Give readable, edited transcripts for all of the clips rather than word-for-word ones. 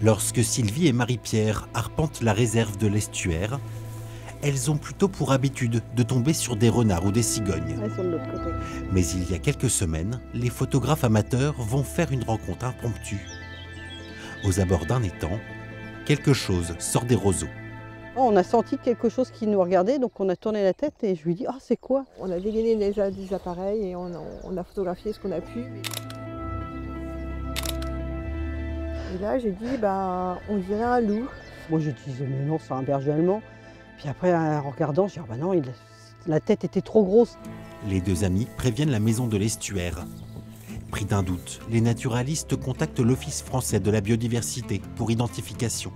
Lorsque Sylvie et Marie-Pierre arpentent la réserve de l'estuaire, elles ont plutôt pour habitude de tomber sur des renards ou des cigognes. Elles sont de l'autre côté. Mais il y a quelques semaines, les photographes amateurs vont faire une rencontre impromptue. Aux abords d'un étang, quelque chose sort des roseaux. On a senti quelque chose qui nous regardait, donc on a tourné la tête et je lui ai dit « Ah, c'est quoi ?» On a dégainé des appareils et on a photographié ce qu'on a pu. Et là, j'ai dit, on dirait un loup. Moi, je disais « Mais non, c'est un berger allemand. » Puis après, en regardant, je dis « Ah bah non, la tête était trop grosse. » Les deux amis préviennent la maison de l'estuaire. Pris d'un doute, les naturalistes contactent l'Office français de la biodiversité pour identification.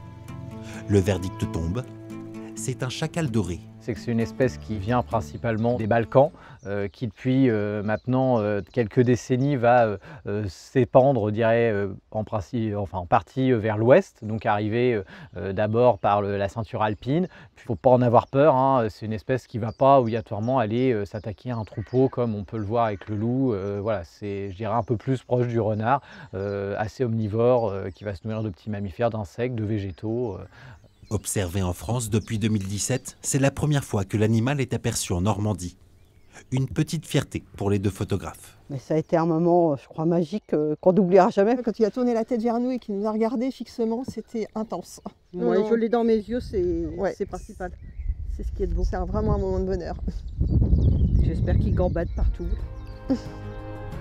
Le verdict tombe, c'est un chacal doré. C'est que c'est une espèce qui vient principalement des Balkans, qui depuis maintenant quelques décennies va s'épandre, je dirais, en partie vers l'ouest, donc arriver d'abord par la ceinture alpine. Il ne faut pas en avoir peur, hein, c'est une espèce qui ne va pas obligatoirement aller s'attaquer à un troupeau comme on peut le voir avec le loup. Voilà, c'est, je dirais, un peu plus proche du renard, assez omnivore, qui va se nourrir de petits mammifères, d'insectes, de végétaux. Observé en France depuis 2017, c'est la première fois que l'animal est aperçu en Normandie. Une petite fierté pour les deux photographes. Mais ça a été un moment, je crois, magique, qu'on n'oubliera jamais. Quand il a tourné la tête vers nous et qu'il nous a regardé fixement, c'était intense. Moi, je l'ai dans mes yeux, c'est Ouais. principal. C'est ce qui est de bon. C'est vraiment un moment de bonheur. J'espère qu'il gambade partout.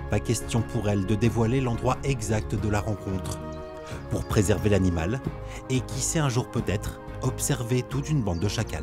Pas question pour elle de dévoiler l'endroit exact de la rencontre. Pour préserver l'animal, et qui sait un jour peut-être observer toute une bande de chacals.